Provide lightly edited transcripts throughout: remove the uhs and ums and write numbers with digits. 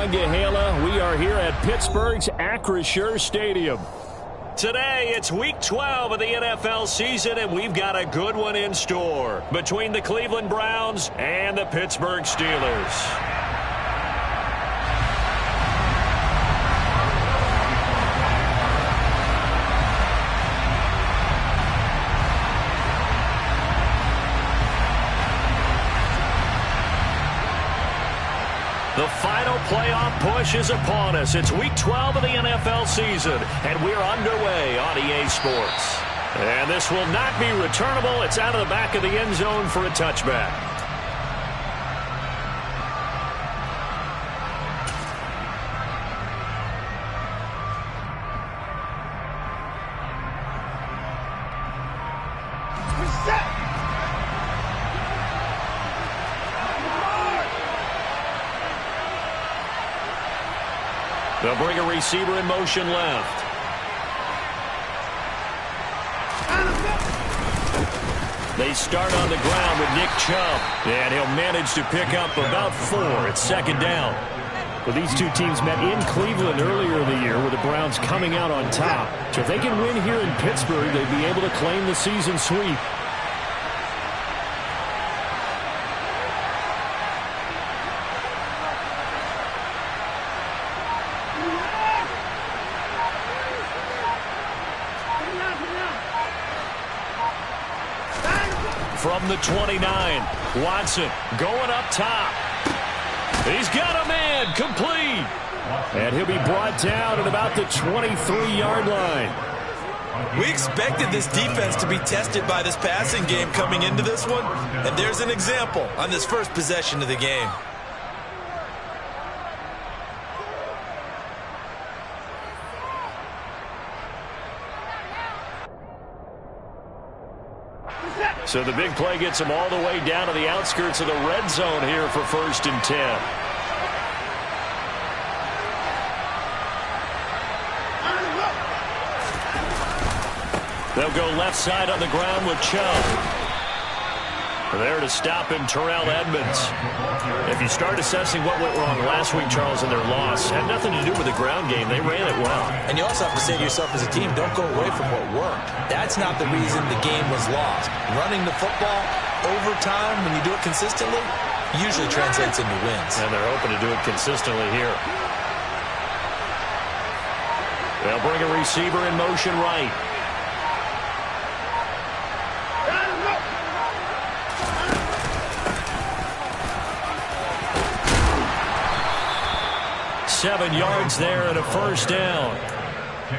Monongahela. We are here at Pittsburgh's Acrisure Stadium. Today, it's Week 12 of the NFL season, and we've got a good one in store between the Cleveland Browns and the Pittsburgh Steelers. The final playoff push is upon us. It's Week 12 of the NFL season, and we're underway on EA Sports. And this will not be returnable. It's out of the back of the end zone for a touchback. They'll bring a receiver in motion left. They start on the ground with Nick Chubb, and he'll manage to pick up about 4. It's second down. Well, these two teams met in Cleveland earlier in the year with the Browns coming out on top. So if they can win here in Pittsburgh, they'd be able to claim the season sweep. From the 29, Watson going up top. He's got a man, complete. And he'll be brought down at about the 23-yard line. We expected this defense to be tested by this passing game coming into this one, and there's an example on this first possession of the game. So the big play gets them all the way down to the outskirts of the red zone here for 1st and 10. They'll go left side on the ground with Chubb. There to stop him, Terrell Edmunds. If you start assessing what went wrong last week, Charles, in their loss, had nothing to do with the ground game. They ran it well. And you also have to say to yourself as a team, don't go away from what worked. That's not the reason the game was lost. Running the football over time, when you do it consistently, usually translates into wins. And they're hoping to do it consistently here. They'll bring a receiver in motion right. .7 yards there and a first down.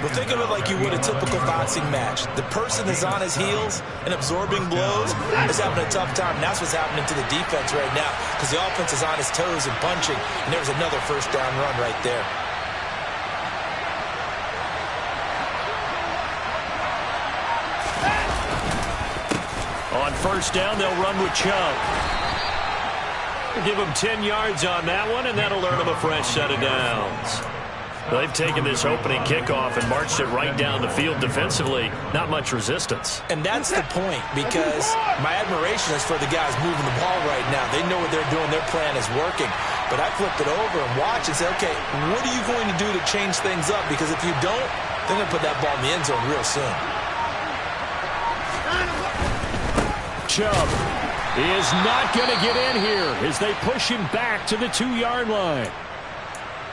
Well, think of it like you would a typical boxing match. The person is on his heels and absorbing blows is having a tough time. And that's what's happening to the defense right now because the offense is on his toes and punching. And there's another first down run right there. On first down, they'll run with Chubb. Give him 10 yards on that one, and that'll earn him a fresh set of downs. They've taken this opening kickoff and marched it right down the field defensively. Not much resistance. And that's the point, because my admiration is for the guys moving the ball right now. They know what they're doing. Their plan is working. But I flip it over and watch and say, okay, what are you going to do to change things up? Because if you don't, they're going to put that ball in the end zone real soon. Chubb is not going to get in here as they push him back to the 2-yard line.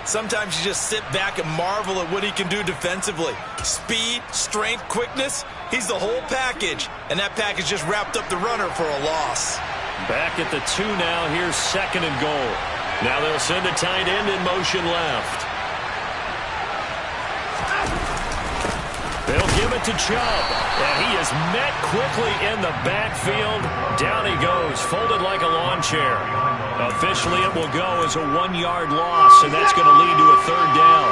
Sometimes you just sit back and marvel at what he can do defensively. Speed, strength, quickness, he's the whole package. And that package just wrapped up the runner for a loss. Back at the 2 now, here's 2nd and goal. Now they'll send a tight end in motion left. They'll give it to Chubb, and he is met quickly in the backfield. Down he goes, folded like a lawn chair. Officially, it will go as a 1-yard loss, and that's going to lead to a 3rd down.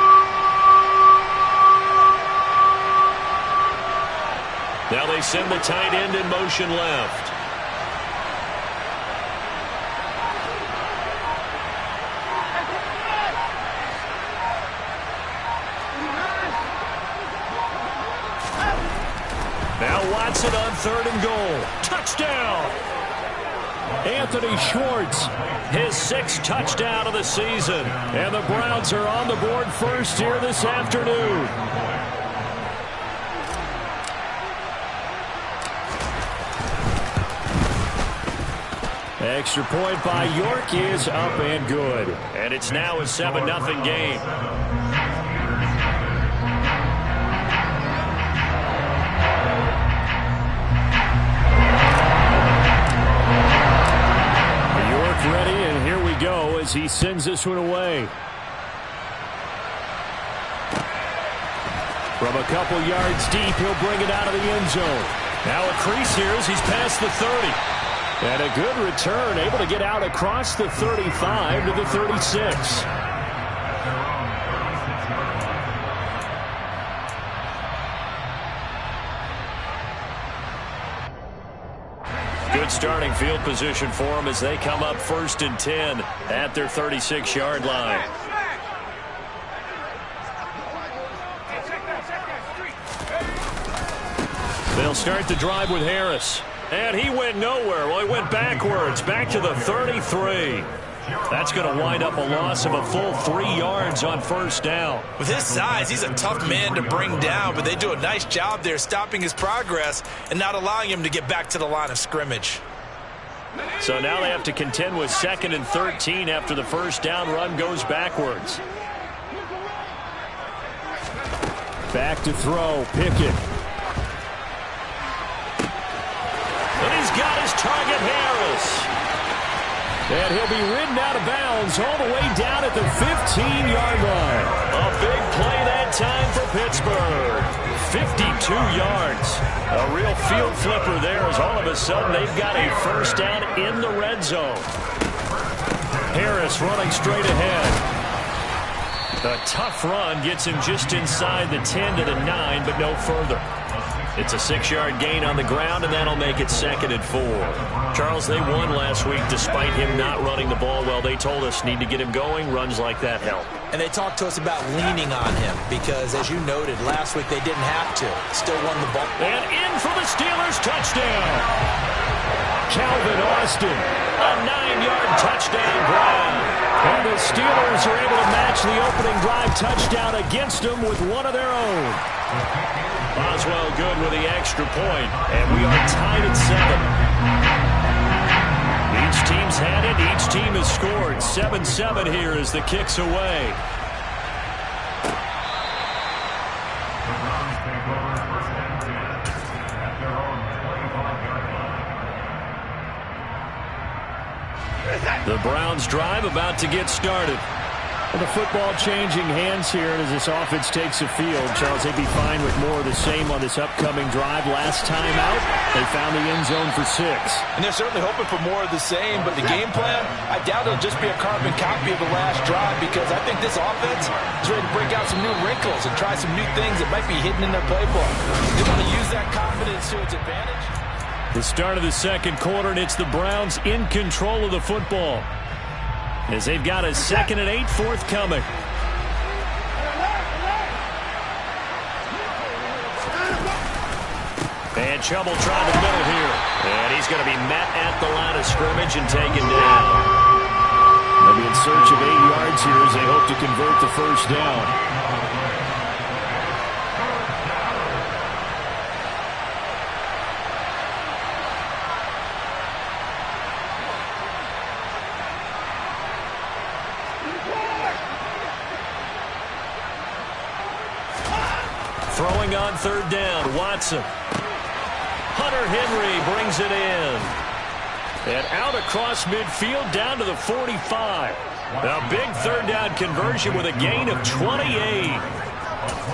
Now they send the tight end in motion left. Now Watson on 3rd and goal. Touchdown! Anthony Schwartz. His 6th touchdown of the season. And the Browns are on the board first here this afternoon. Extra point by York is up and good. And it's now a 7-0 game. York ready, and here we go as he sends this one away. From a couple yards deep, he'll bring it out of the end zone. Now a crease here as he's past the 30. And a good return, able to get out across the 35 to the 36. Good starting field position for them as they come up 1st and 10 at their 36-yard line. They'll start the drive with Harris. And he went nowhere. Well, he went backwards, back to the 33. That's going to wind up a loss of a full 3 yards on 1st down. With his size, he's a tough man to bring down, but they do a nice job there stopping his progress and not allowing him to get back to the line of scrimmage. So now they have to contend with 2nd and 13 after the 1st down run goes backwards. Back to throw, Pickett. And he's got his target, Harris. And he'll be ridden out of bounds all the way down at the 15-yard line. A big play that time for Pittsburgh. 52 yards. A real field flipper there as all of a sudden they've got a 1st down in the red zone. Harris running straight ahead. A tough run gets him just inside the 10 to the 9, but no further. It's a 6-yard gain on the ground, and that'll make it 2nd and 4. Charles, they won last week despite him not running the ball well. They told us need to get him going. Runs like that help. And they talked to us about leaning on him because, as you noted, last week they didn't have to. Still won the ball. And in for the Steelers touchdown. Calvin Austin. A 9-yard touchdown grab. And the Steelers are able to match the opening drive touchdown against them with one of their own. Boswell good with the extra point, and we are tied at 7. Each team's had it. Each team has scored. 7-7 here as the kick's away. The Browns drive about to get started. And the football changing hands here as this offense takes the field. Charles, they'd be fine with more of the same on this upcoming drive. Last time out, they found the end zone for 6. And they're certainly hoping for more of the same, but the game plan, I doubt it'll just be a carbon copy of the last drive because I think this offense is ready to break out some new wrinkles and try some new things that might be hidden in their playbook. They want to use that confidence to its advantage. The start of the 2nd quarter, and it's the Browns in control of the football, as they've got a 2nd and 8 forthcoming. And trouble trying the middle here. And he's going to be met at the line of scrimmage and taken down. They'll be in search of 8 yards here as they hope to convert the 1st down. Throwing on 3rd down, Watson. Hunter Henry brings it in. And out across midfield down to the 45. A big 3rd down conversion with a gain of 28.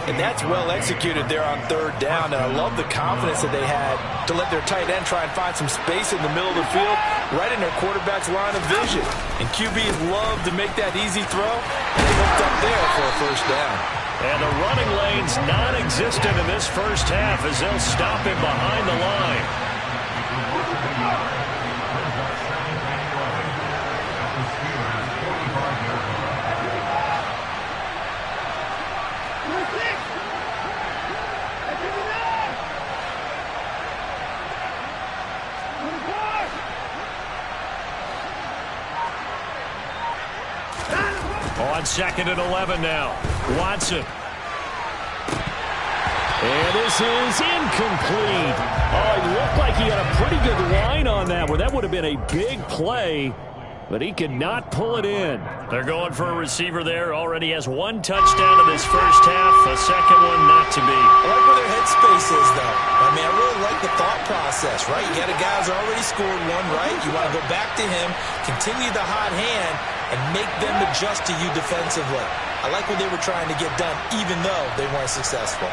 And that's well executed there on 3rd down. And I love the confidence that they had to let their tight end try and find some space in the middle of the field, right in their quarterback's line of vision. And QBs love to make that easy throw. And they hooked up there for a 1st down. And the running lane's non-existent in this 1st half as they'll stop him behind the line. 2nd and 11 now. Watson. And this is incomplete. Oh, it looked like he had a pretty good line on that one. That would have been a big play, but he could not pull it in. They're going for a receiver there. Already has 1 touchdown in this first half. A second one not to be. I like where their headspace is, though. I mean, I really like the thought process, right? You got a guy who's already scored one, right? You want to go back to him, continue the hot hand, and make them adjust to you defensively. I like what they were trying to get done, even though they weren't successful.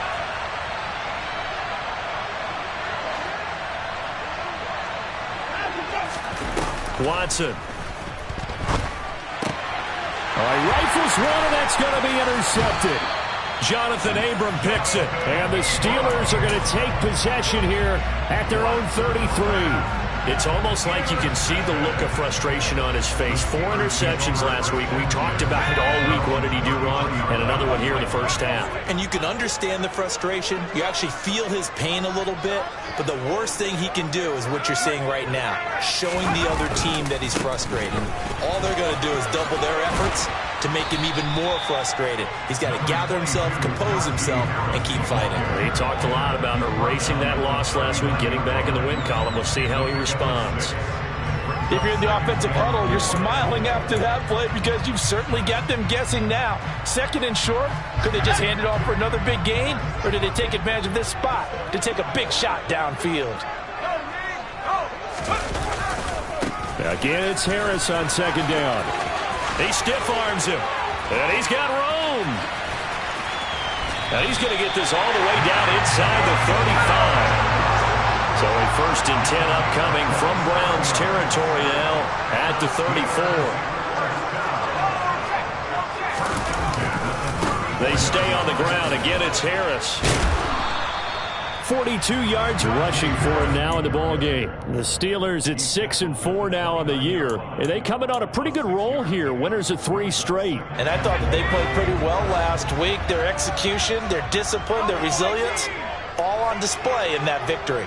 Watson. All right, rifles one, and that's going to be intercepted. Jonathan Abram picks it, and the Steelers are going to take possession here at their own 33. It's almost like you can see the look of frustration on his face. 4 interceptions last week. We talked about it all week. What did he do wrong? And another one here in the first half. And you can understand the frustration. You actually feel his pain a little bit. But the worst thing he can do is what you're seeing right now, showing the other team that he's frustrated. All they're going to do is double their efforts to make him even more frustrated. He's got to gather himself, compose himself, and keep fighting. He talked a lot about erasing that loss last week, getting back in the win column. We'll see how he responds. If you're in the offensive huddle, you're smiling after that play because you've certainly got them guessing now. 2nd and short, could they just hand it off for another big gain? Or did they take advantage of this spot to take a big shot downfield? Again, it's Harris on 2nd down. He stiff-arms him, and he's got room. And he's going to get this all the way down inside the 35. So a 1st and 10 upcoming from Browns territory now at the 34. They stay on the ground. Again, it's Harris. 42 yards rushing for him now in the ball game. The Steelers at 6-4 now on the year, and they coming on a pretty good roll here. Winners of 3 straight. And I thought that they played pretty well last week. Their execution, their discipline, their resilience, all on display in that victory.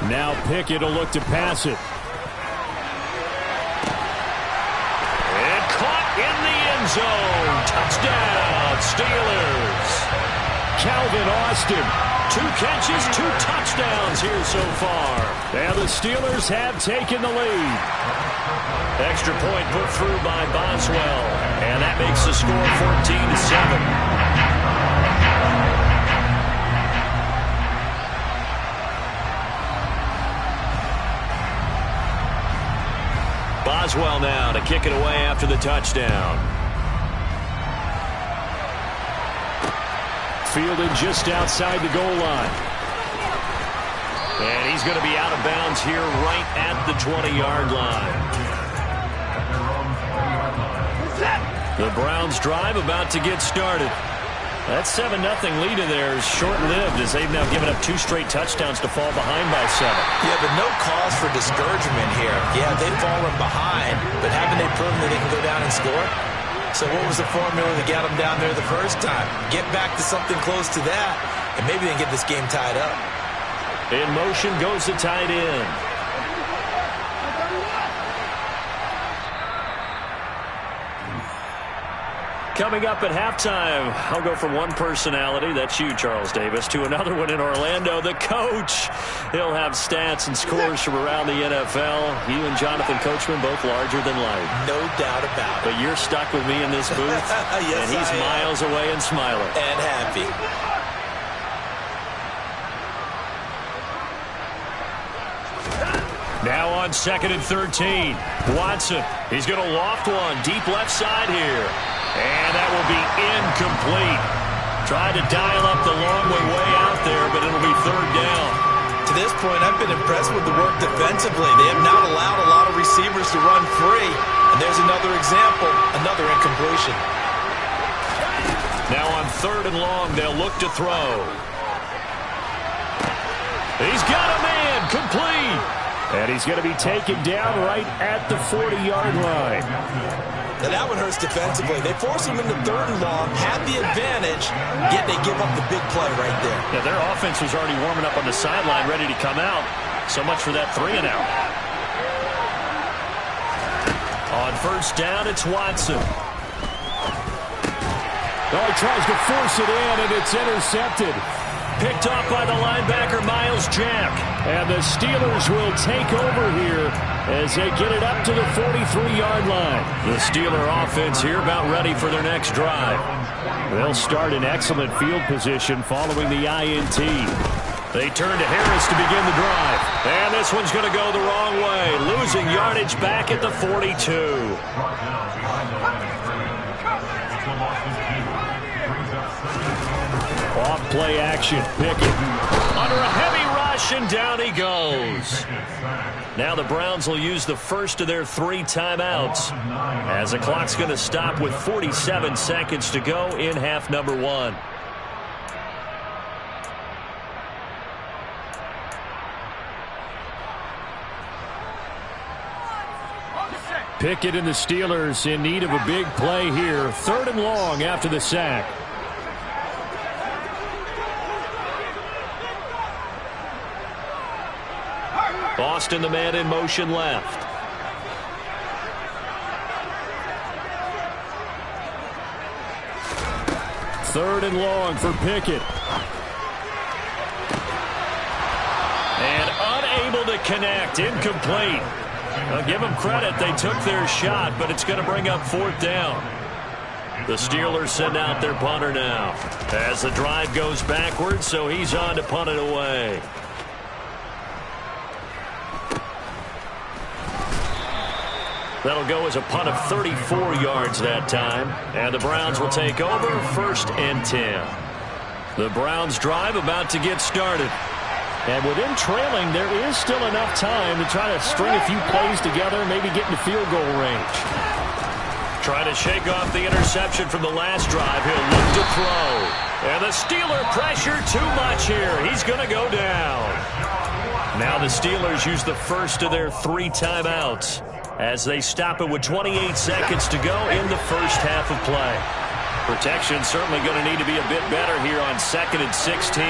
Now Pickett will look to pass it. And caught in the end zone. Touchdown, Steelers. Calvin Austin. 2 catches, 2 touchdowns here so far. And the Steelers have taken the lead. Extra point put through by Boswell. And that makes the score 14-7. Boswell now to kick it away after the touchdown. Fielded just outside the goal line. And he's going to be out of bounds here right at the 20-yard line. The Browns drive about to get started. That 7-0 lead in there is short-lived as they've now given up 2 straight touchdowns to fall behind by 7. Yeah, but no cause for discouragement here. Yeah, they've fallen behind, but haven't they proven that they can go down and score? So what was the formula that got them down there the first time? Get back to something close to that, and maybe they can get this game tied up. In motion goes the tight end. Coming up at halftime, I'll go from one personality, that's you, Charles Davis, to another one in Orlando, the coach. He'll have stats and scores from around the NFL. You and Jonathan Coachman, both larger than life. No doubt about it. But you're stuck with me in this booth, yes, and he's miles away and smiling. And happy. Now on 2nd and 13, Watson. He's going to loft one deep left side here. And that will be incomplete. Tried to dial up the long way out there, but it'll be 3rd down. To this point, I've been impressed with the work defensively. They have not allowed a lot of receivers to run free. And there's another example, another incompletion. Now on 3rd and long, they'll look to throw. He's got a man, complete. And he's going to be taken down right at the 40-yard line. Now that one hurts defensively. They force him into 3rd and long, have the advantage, yet they give up the big play right there. Yeah, their offense was already warming up on the sideline, ready to come out. So much for that 3-and-out. On 1st down, it's Watson. Oh, he tries to force it in, and it's intercepted. Picked off by the linebacker, Myles Jack. And the Steelers will take over here as they get it up to the 43-yard line. The Steeler offense here about ready for their next drive. They'll start in excellent field position following the INT. They turn to Harris to begin the drive. And this one's going to go the wrong way, losing yardage back at the 42. Off play action. Pickett under a heavy rush, and down he goes. Now the Browns will use the first of their 3 timeouts as the clock's going to stop with 47 seconds to go in half number 1. Pickett and the Steelers in need of a big play here. 3rd and long after the sack. Boston, the man in motion left. Third and long for Pickett. And unable to connect. Incomplete. I'll give them credit. They took their shot, but it's going to bring up 4th down. The Steelers send out their punter now as the drive goes backwards, so he's on to punt it away. That'll go as a punt of 34 yards that time. And the Browns will take over 1st and 10. The Browns drive about to get started. And within trailing, there is still enough time to try to string a few plays together, maybe get into field goal range. Trying to shake off the interception from the last drive. He'll look to throw. And the Steeler pressure too much here. He's going to go down. Now the Steelers use the first of their 3 timeouts as they stop it with 28 seconds to go in the first half of play. Protection certainly going to need to be a bit better here on 2nd and 16.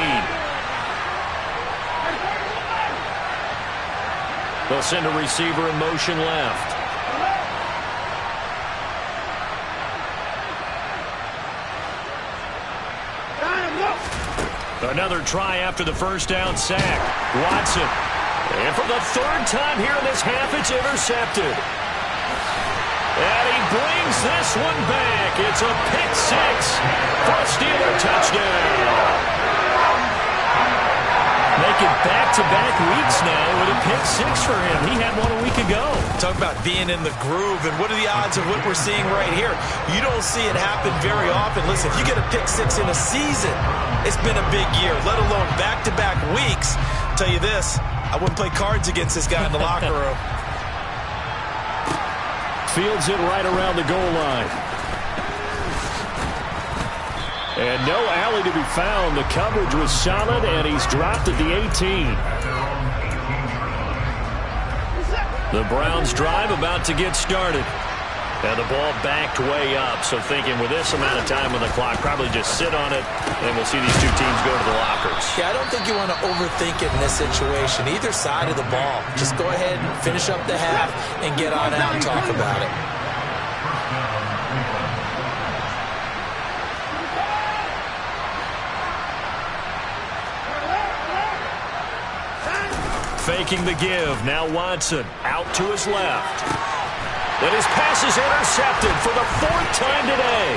They'll send a receiver in motion left. Another try after the first down sack. Watson. And for the 3rd time here in this half, it's intercepted. And he brings this one back. It's a pick 6 for a Steeler touchdown. Making back-to-back weeks now with a pick 6 for him. He had one a week ago. Talk about being in the groove, and what are the odds of what we're seeing right here? You don't see it happen very often. Listen, if you get a pick 6 in a season, it's been a big year, let alone back-to-back weeks. I'll tell you this, I wouldn't play cards against this guy in the locker room. Fields it right around the goal line. And no alley to be found. The coverage was solid, and he's dropped at the 18. The Browns drive about to get started. And the ball backed way up, so thinking with this amount of time on the clock, probably just sit on it, and we'll see these 2 teams go to the lockers. Yeah, I don't think you want to overthink it in this situation. Either side of the ball. Just go ahead and finish up the half and get on out and talk about it. Faking the give. Now Watson out to his left. And his pass is intercepted for the 4th time today.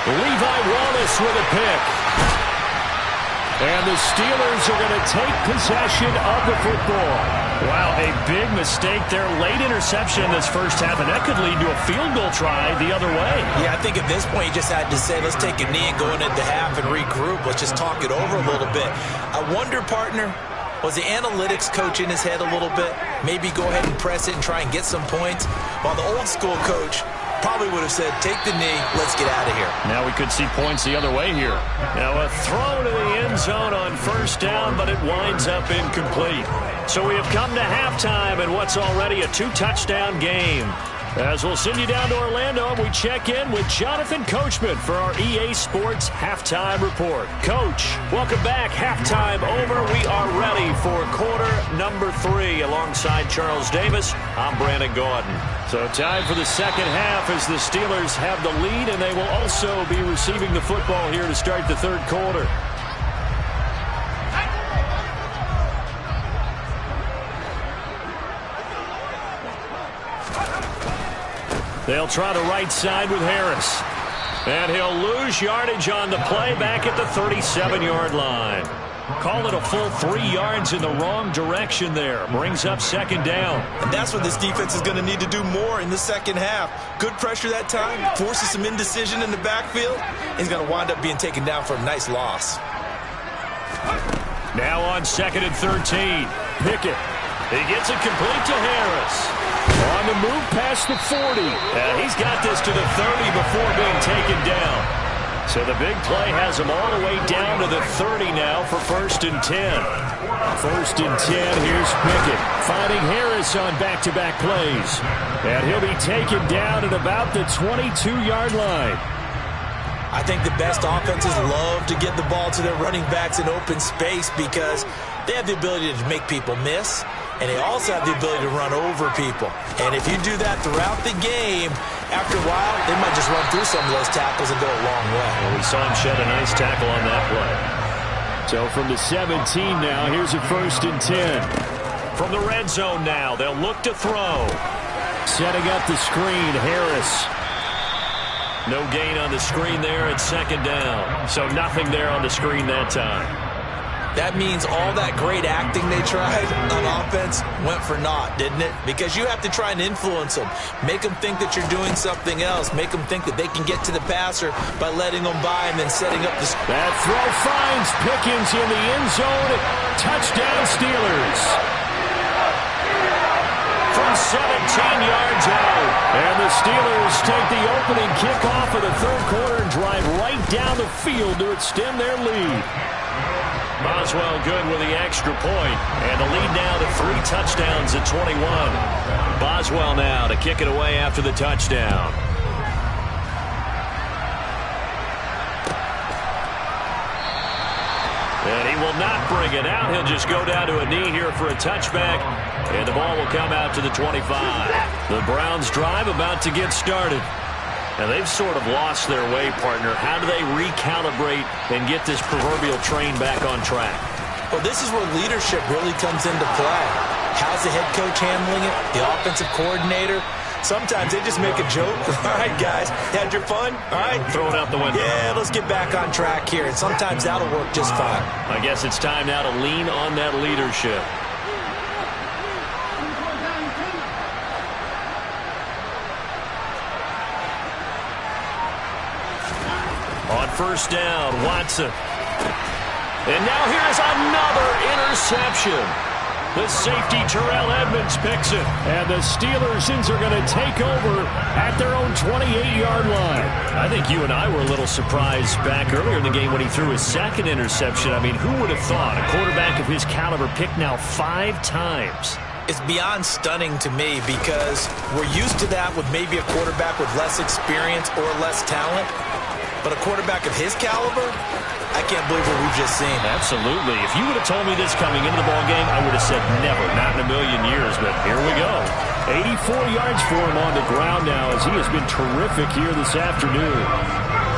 Levi Wallace with a pick. And the Steelers are going to take possession of the football. Wow, a big mistake there. Late interception in this first half, and that could lead to a field goal try the other way. Yeah, I think at this point you just had to say, let's take a knee and go into the half and regroup. Let's just talk it over a little bit. I wonder, partner, was the analytics coach in his head a little bit? Maybe go ahead and press it and try and get some points. While the old school coach probably would have said, take the knee, let's get out of here. Now we could see points the other way here. Now a throw to the end zone on 1st down, but it winds up incomplete. So we have come to halftime in what's already a 2-touchdown game. As we'll send you down to Orlando, and we check in with Jonathan Coachman for our EA Sports Halftime Report. Coach, welcome back. Halftime over. We are ready for quarter number 3. Alongside Charles Davis, I'm Brandon Gaudin. So time for the second half as the Steelers have the lead, and they will also be receiving the football here to start the third quarter. They'll try the right side with Harris. And he'll lose yardage on the play back at the 37-yard line. Call it a full 3 yards in the wrong direction there. Brings up second down. And that's what this defense is going to need to do more in the second half. Good pressure that time. Forces some indecision in the backfield. He's going to wind up being taken down for a nice loss. Now on 2nd and 13. Pickett. He gets it complete to Harris. On the move past the 40. He's got this to the 30 before being taken down. So the big play has him all the way down to the 30 now for 1st and 10. 1st and 10, here's Pickett. Finding Harris on back-to-back plays. And he'll be taken down at about the 22-yard line. I think the best offenses love to get the ball to their running backs in open space because they have the ability to make people miss. And they also have the ability to run over people. And if you do that throughout the game, after a while, they might just run through some of those tackles and go a long way. Well, we saw him shed a nice tackle on that play. So from the 17 now, here's a 1st and 10. From the red zone now, they'll look to throw. Setting up the screen, Harris. No gain on the screen there at 2nd down. So nothing there on the screen that time. That means all that great acting they tried on offense went for naught, didn't it? Because you have to try and influence them. Make them think that you're doing something else. Make them think that they can get to the passer by letting them by and then setting up the... That throw finds Pickens in the end zone. Touchdown, Steelers. From 17 yards out. And the Steelers take the opening kickoff of the third quarter and drive right down the field to extend their lead. Boswell good with the extra point. And the lead now to 3 touchdowns at 21. Boswell now to kick it away after the touchdown. And he will not bring it out. He'll just go down to a knee here for a touchback. And the ball will come out to the 25. The Browns drive about to get started. And they've sort of lost their way, partner. How do they recalibrate and get this proverbial train back on track? Well, this is where leadership really comes into play. How's the head coach handling it? The offensive coordinator? Sometimes they just make a joke. All right, guys, you had your fun? All right? Throw it out the window. Yeah, let's get back on track here. And sometimes that'll work just fine. I guess it's time now to lean on that leadership. On 1st down, Watson. And now here's another interception. The safety, Terrell Edmunds, picks it. And the Steelers are going to take over at their own 28-yard line. I think you and I were a little surprised back earlier in the game when he threw his 2nd interception. I mean, who would have thought a quarterback of his caliber picked now 5 times? It's beyond stunning to me because we're used to that with maybe a quarterback with less experience or less talent. But a quarterback of his caliber, I can't believe what we've just seen. Absolutely. If you would have told me this coming into the ballgame, I would have said never, not in a million years. But here we go. 84 yards for him on the ground now as he has been terrific here this afternoon.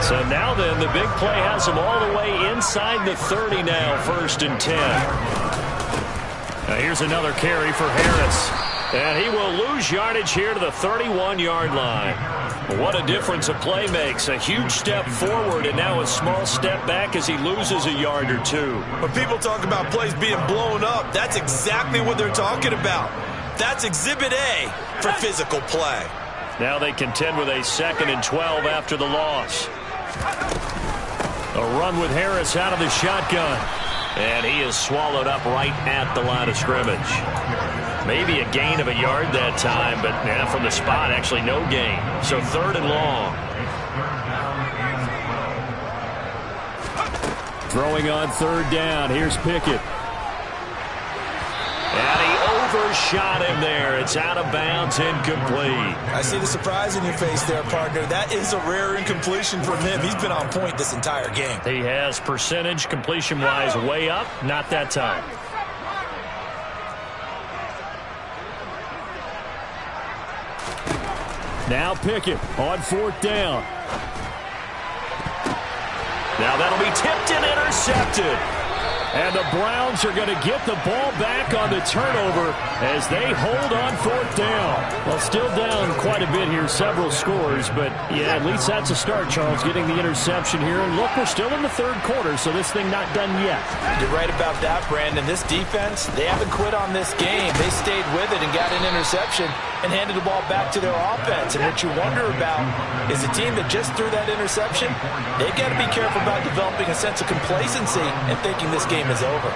So now then, the big play has him all the way inside the 30 now, 1st and 10. Now here's another carry for Harris. And he will lose yardage here to the 31-yard line. What a difference a play makes. A huge step forward and now a small step back as he loses a yard or 2. When people talk about plays being blown up, that's exactly what they're talking about. That's Exhibit A for physical play. Now they contend with a 2nd and 12 after the loss. A run with Harris out of the shotgun. And he is swallowed up right at the line of scrimmage. Maybe a gain of a yard that time, but from the spot, actually no gain. So 3rd and long. Throwing on 3rd down. Here's Pickett. And he overshot him there. It's out of bounds, incomplete. I see the surprise in your face there, partner. That is a rare incompletion from him. He's been on point this entire game. He has percentage completion-wise way up, not that time. Now Pickett on 4th down. Now that'll be tipped and intercepted. And the Browns are going to get the ball back on the turnover as they hold on 4th down. Well, still down quite a bit here, several scores, but yeah, at least that's a start, Charles, getting the interception here. And look, we're still in the 3rd quarter, so this thing not done yet. You're right about that, Brandon. This defense, they haven't quit on this game. They stayed with it and got an interception and handed the ball back to their offense. And what you wonder about is a team that just threw that interception, they've got to be careful about developing a sense of complacency and thinking this game is over.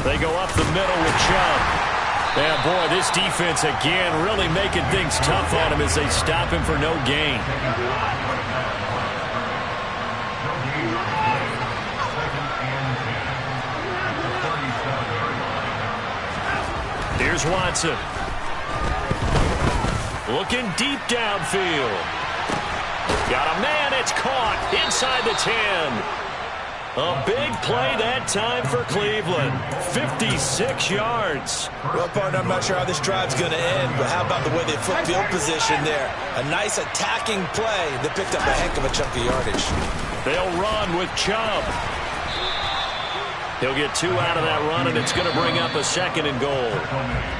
They go up the middle with Chubb. And boy, this defense again really making things tough on him as they stop him for no gain. Here's Watson. Looking deep downfield. Got a man, it's caught inside the 10. A big play that time for Cleveland. 56 yards. Well, partner, I'm not sure how this drive's going to end, but how about the way they flipped field position there? A nice attacking play that picked up a heck of a chunk of yardage. They'll run with Chubb. He'll get 2 out of that run, and it's going to bring up a 2nd and goal.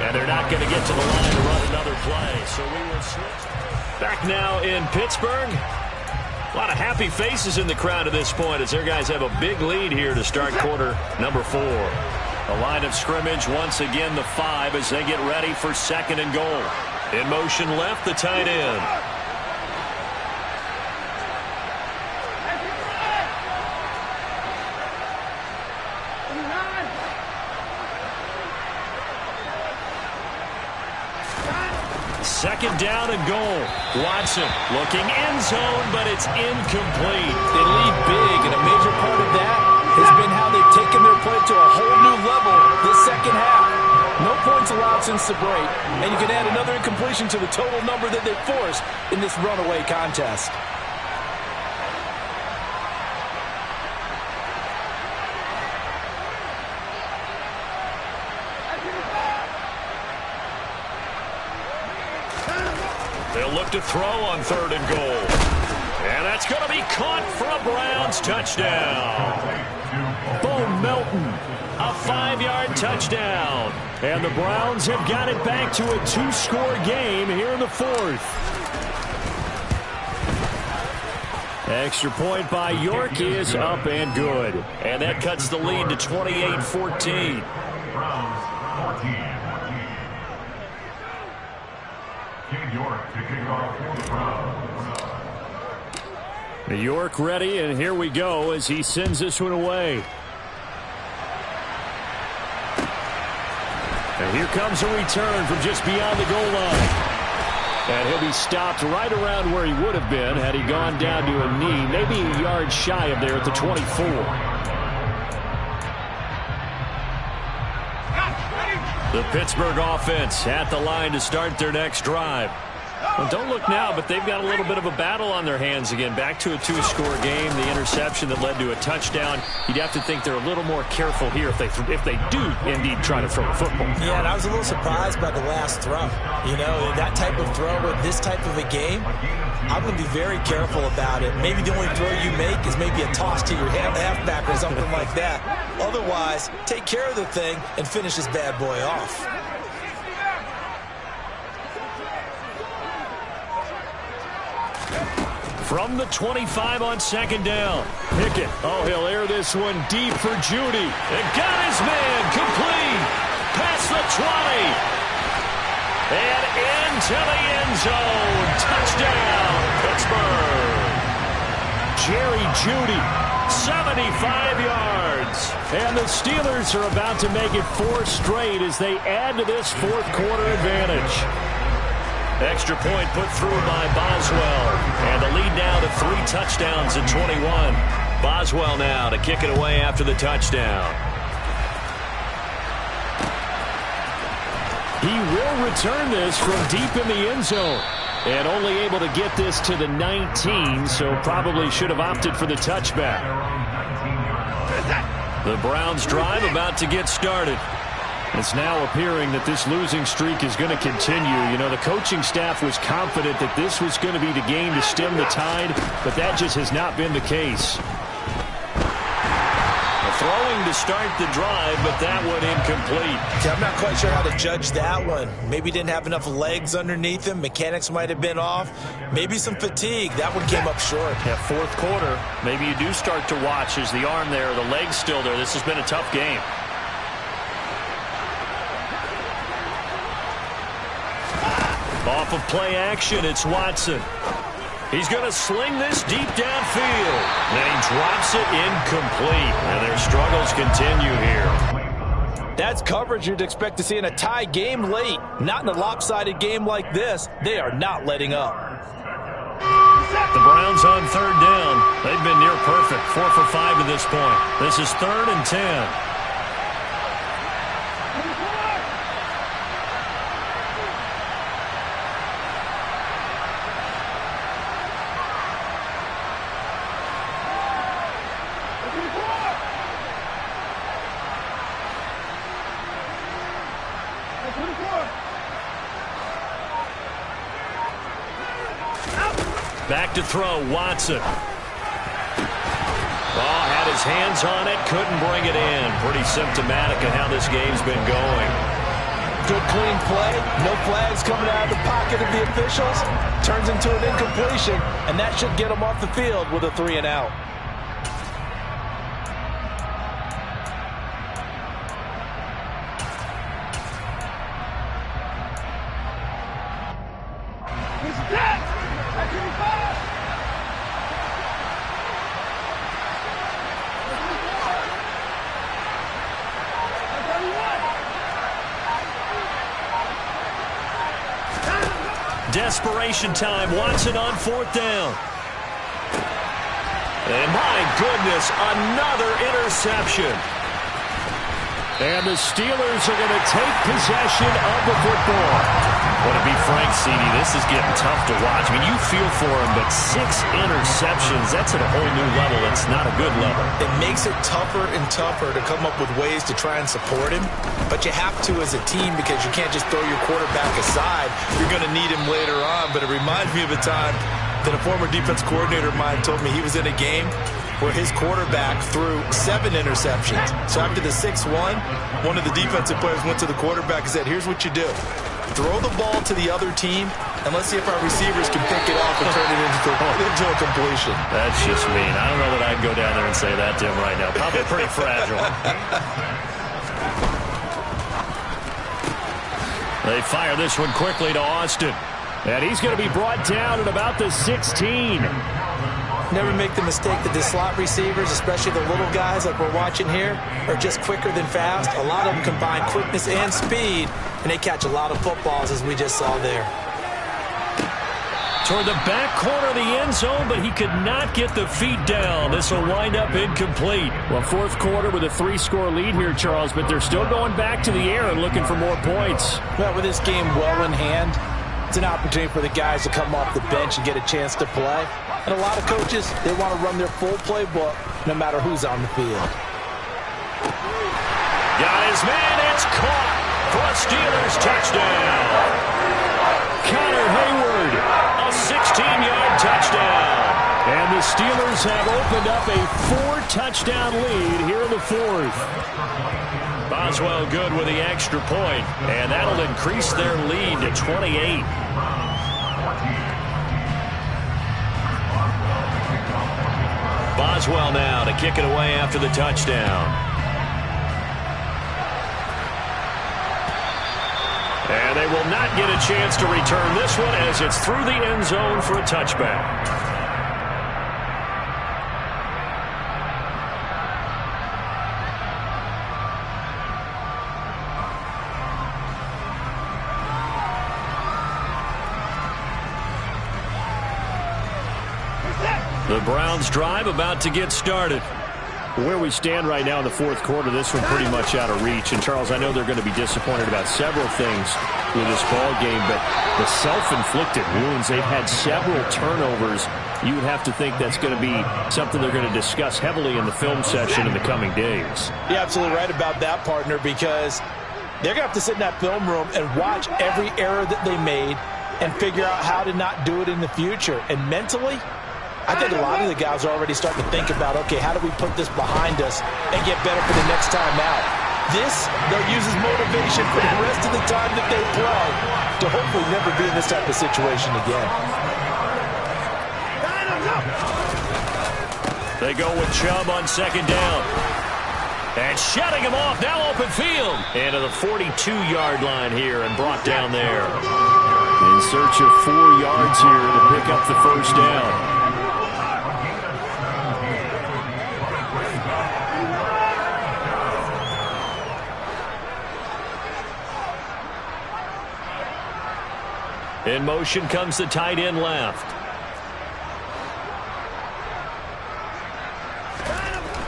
And they're not going to get to the line to run another play, so we will switch. Back now in Pittsburgh. A lot of happy faces in the crowd at this point as their guys have a big lead here to start quarter number 4. A line of scrimmage, once again the 5 as they get ready for 2nd and goal. In motion left, the tight end. Second down and goal. Watson looking end zone, but it's incomplete. They lead big, and a major part of that has been how they've taken their play to a whole new level this second half. No points allowed since the break, and you can add another incompletion to the total number that they've forced in this runaway contest. They'll look to throw on 3rd and goal. And that's going to be caught for a Browns touchdown. Bo Melton, a 5-yard touchdown. And the Browns have got it back to a 2-score game here in the 4th. Extra point by York is up and good. And that cuts the lead to 28-14. New York ready, and here we go as he sends this one away. And here comes a return from just beyond the goal line. And he'll be stopped right around where he would have been had he gone down to a knee, maybe a yard shy of there at the 24. The Pittsburgh offense at the line to start their next drive. Well, don't look now, but they've got a little bit of a battle on their hands again. Back to a 2-score game. The interception that led to a touchdown. You'd have to think they're a little more careful here if they do indeed try to throw the football. Yeah, and I was a little surprised by the last throw. You know, that type of throw in this type of a game, I'm going to be very careful about it. Maybe the only throw you make is maybe a toss to your halfback or something like that. Otherwise, take care of the thing and finish this bad boy off. From the 25 on 2nd down. Pickett. Oh, he'll air this one deep for Judy. And got his man complete. Past the 20. And into the end zone. Touchdown, Pittsburgh. Jerry Judy. 75 yards. And the Steelers are about to make it 4 straight as they add to this 4th quarter advantage. Extra point put through by Boswell. And the lead now to 3 touchdowns in 21. Boswell now to kick it away after the touchdown. He will return this from deep in the end zone. And only able to get this to the 19, so probably should have opted for the touchback. The Browns drive about to get started. It's now appearing that this losing streak is going to continue. You know, the coaching staff was confident that this was going to be the game to stem the tide, but that just has not been the case. Throwing to start the drive, but that one incomplete. Yeah, I'm not quite sure how to judge that one. Maybe didn't have enough legs underneath him. Mechanics might have been off. Maybe some fatigue. That one came up short. Yeah, fourth quarter, maybe you do start to watch. Is the arm there, the leg's still there? This has been a tough game. Off of play action, it's Watson. He's going to sling this deep downfield. Then he drops it incomplete. And their struggles continue here. That's coverage you'd expect to see in a tie game late. Not in a lopsided game like this. They are not letting up. The Browns on third down. They've been near perfect. 4 for 5 to this point. This is 3rd and 10. Back to throw, Watson. Oh, had his hands on it, couldn't bring it in. Pretty symptomatic of how this game's been going. Good clean play, no flags coming out of the pocket of the officials. Turns into an incompletion, and that should get them off the field with a 3 and out. Desperation time. Watson on 4th down. And my goodness, another interception. And the Steelers are going to take possession of the football. Well, to be frank, CD, this is getting tough to watch. I mean, you feel for him, but 6 interceptions, that's at a whole new level. It's not a good level. It makes it tougher and tougher to come up with ways to try and support him. But you have to as a team because you can't just throw your quarterback aside. You're going to need him later on. But it reminds me of a time that a former defense coordinator of mine told me he was in a game where his quarterback threw 7 interceptions. So after the 6th one of the defensive players went to the quarterback and said, here's what you do. Throw the ball to the other team, and let's see if our receivers can pick it off and turn it into a completion. That's just mean. I don't know that I'd go down there and say that to him right now. Probably pretty fragile. They fire this one quickly to Austin. And he's going to be brought down at about the 16. Never make the mistake that the slot receivers, especially the little guys like we're watching here, are just quicker than fast. A lot of them combine quickness and speed, and they catch a lot of footballs, as we just saw there. Toward the back corner of the end zone, but he could not get the feet down. This will wind up incomplete. Well, 4th quarter with a 3-score lead here, Charles, but they're still going back to the air and looking for more points. Well, with this game well in hand, it's an opportunity for the guys to come off the bench and get a chance to play. And a lot of coaches, they want to run their full playbook no matter who's on the field. Got his man, it's caught for a Steelers touchdown. Connor Hayward, a 16-yard touchdown. And the Steelers have opened up a 4-touchdown lead here in the 4th. Boswell good with the extra point, and that'll increase their lead to 28. Boswell now to kick it away after the touchdown. And they will not get a chance to return this one as it's through the end zone for a touchback. The Browns drive about to get started. Where we stand right now in the fourth quarter, this one pretty much out of reach. And, Charles, I know they're going to be disappointed about several things with this ball game, but the self-inflicted wounds, they've had several turnovers. You would have to think that's going to be something they're going to discuss heavily in the film session in the coming days. You're absolutely right about that, partner, because they're going to have to sit in that film room and watch every error that they made and figure out how to not do it in the future. And mentally, I think a lot of the guys are already starting to think about, okay, how do we put this behind us and get better for the next time out? This, they'll use as motivation for the rest of the time that they play to hopefully never be in this type of situation again. They go with Chubb on second down. And shutting him off, now open field. And to the 42-yard line here and brought down there. In search of 4 yards here to pick up the first down. In motion comes the tight end left.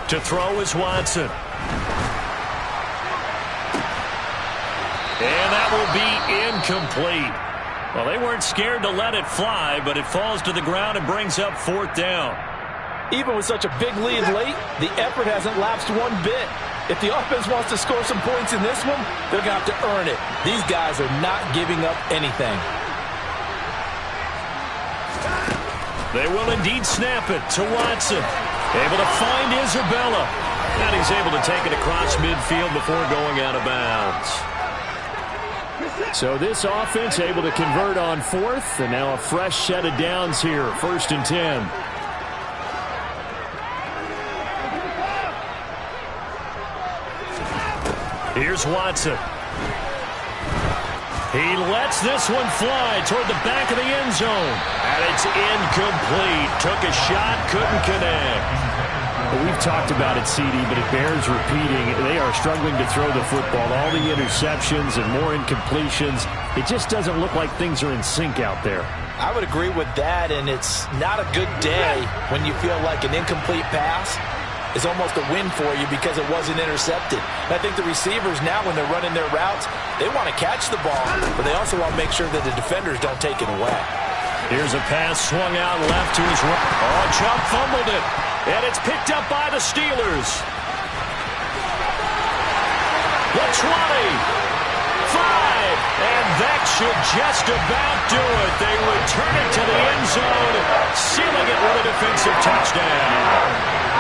To throw is Watson. And that will be incomplete. Well, they weren't scared to let it fly, but it falls to the ground and brings up fourth down. Even with such a big lead late, the effort hasn't lapsed one bit. If the offense wants to score some points in this one, they're going to have to earn it. These guys are not giving up anything. They will indeed snap it to Watson. Able to find Isabella. And he's able to take it across midfield before going out of bounds. So this offense able to convert on fourth. And now a fresh set of downs here. 1st and 10. Here's Watson. He lets this one fly toward the back of the end zone. And it's incomplete. Took a shot, couldn't connect. Well, we've talked about it, CD, but it bears repeating. They are struggling to throw the football. All the interceptions and more incompletions. It just doesn't look like things are in sync out there. I would agree with that, and it's not a good day when you feel like an incomplete pass is almost a win for you because it wasn't intercepted. And I think the receivers now, when they're running their routes, they want to catch the ball, but they also want to make sure that the defenders don't take it away. Here's a pass swung out left to his right. Oh, Chubb fumbled it, and it's picked up by the Steelers. The 20, 5, and that should just about do it. They return it to the end zone, sealing it with a defensive touchdown.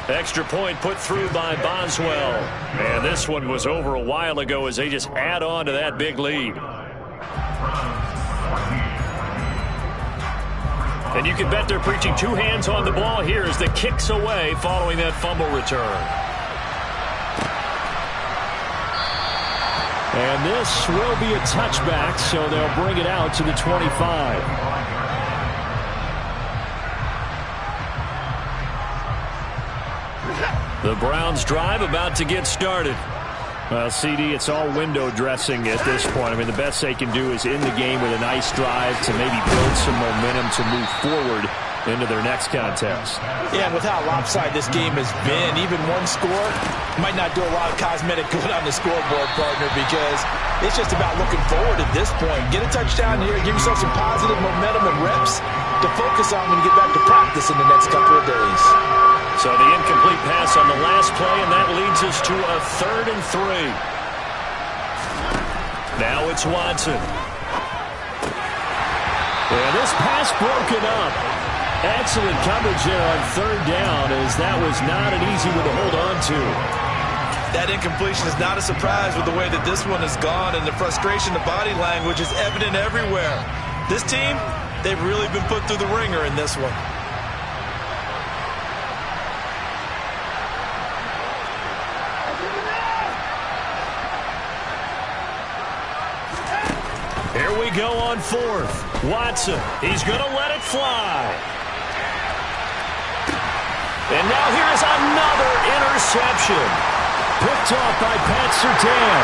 Extra point put through by Boswell. And this one was over a while ago as they just add on to that big lead. And you can bet they're preaching 2 hands on the ball here as the kicks away following that fumble return. And this will be a touchback, so they'll bring it out to the 25. The Browns drive about to get started. Well, CD, it's all window dressing at this point. I mean, the best they can do is end the game with a nice drive to maybe build some momentum to move forward into their next contest. Yeah, and with how lopsided this game has been, even one score might not do a lot of cosmetic good on the scoreboard, partner, because it's just about looking forward at this point. Get a touchdown here, give yourself some positive momentum and reps to focus on when you get back to practice in the next couple of days. So the incomplete pass on the last play, and that leads us to a 3rd and 3. Now it's Watson. And this pass broken up. Excellent coverage there on 3rd down, as that was not an easy one to hold on to. That incompletion is not a surprise with the way that this one has gone, and the frustration, the body language is evident everywhere. This team, they've really been put through the ringer in this one. Here we go on 4th. Watson, he's going to let it fly. And now here's another interception. Picked off by Pat Surtain.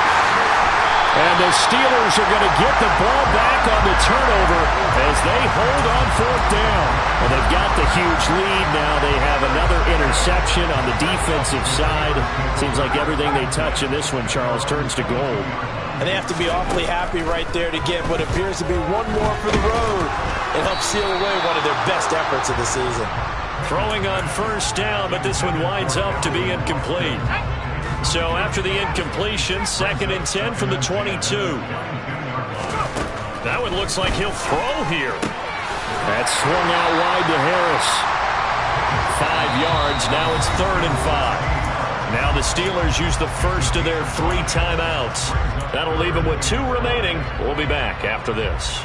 And the Steelers are going to get the ball back on the turnover as they hold on 4th down. Well, they've got the huge lead now. They have another interception on the defensive side. Seems like everything they touch in this one, Charles, turns to gold. And they have to be awfully happy right there to get what appears to be one more for the road and help seal away one of their best efforts of the season. Throwing on first down, but this one winds up to be incomplete. So after the incompletion, 2nd and 10 from the 22. That one looks like he'll throw here. That swung out wide to Harris. 5 yards. Now it's 3rd and 5. Now the Steelers use the first of their 3 timeouts. That'll leave them with 2 remaining. We'll be back after this.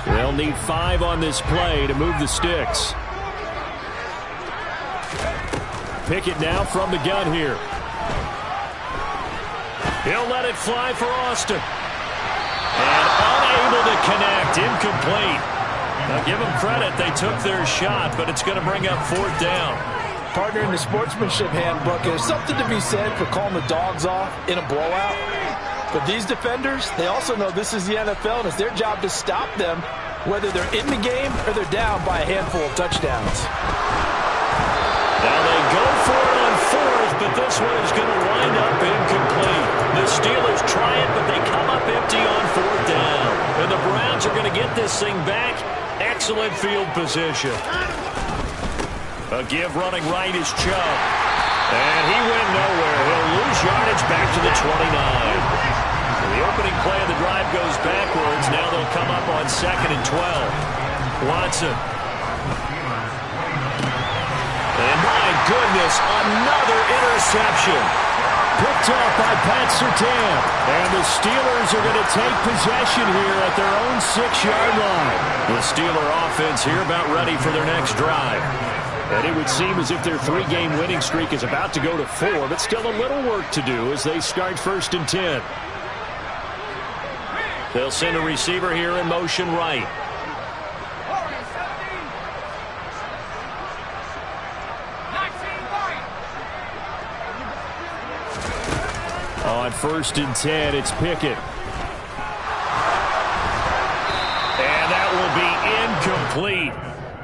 They'll need 5 on this play to move the sticks. Pickett now from the gun here. He'll let it fly for Austin. And unable to connect. Incomplete. Now give them credit. They took their shot, but it's going to bring up 4th down. Partner, in the sportsmanship handbook, there's something to be said for calling the dogs off in a blowout. But these defenders, they also know this is the NFL, and it's their job to stop them, whether they're in the game or they're down by a handful of touchdowns. Now they go for it on 4th, but this one is going to wind up incomplete. The Steelers try it, but they come up empty on 4th down. And the Browns are going to get this thing back. Excellent field position. A give running right is Chubb. And he went nowhere. He'll lose yardage back to the 29. The opening play of the drive goes backwards. Now they'll come up on 2nd and 12. Watson. And my goodness, another interception. Picked off by Pat Surtain. And the Steelers are going to take possession here at their own 6-yard line. The Steeler offense here about ready for their next drive. And it would seem as if their 3-game winning streak is about to go to 4, but still a little work to do as they start 1st and 10. They'll send a receiver here in motion right. On 1st and 10, it's Pickett. And that will be incomplete.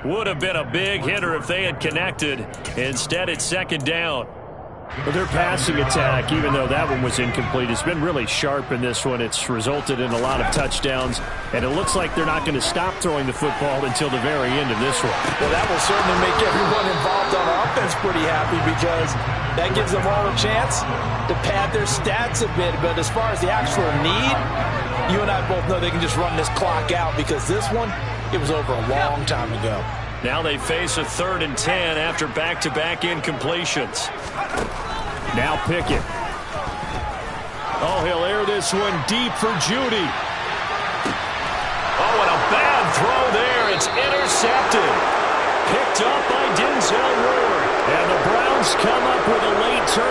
Would have been a big hitter if they had connected. Instead, it's 2nd down. But their passing attack, even though that one was incomplete, has been really sharp in this one. It's resulted in a lot of touchdowns, and it looks like they're not going to stop throwing the football until the very end of this one. Well, that will certainly make everyone involved on offense pretty happy because that gives them all a chance to pad their stats a bit. But as far as the actual need, you and I both know they can just run this clock out because this one, it was over a long time ago. Now they face a 3rd and 10 after back-to-back incompletions. Now Pickett. Oh, he'll air this one deep for Judy. Oh, and a bad throw there. It's intercepted. Picked up by Denzel Ward. And the Browns come up with a late turn.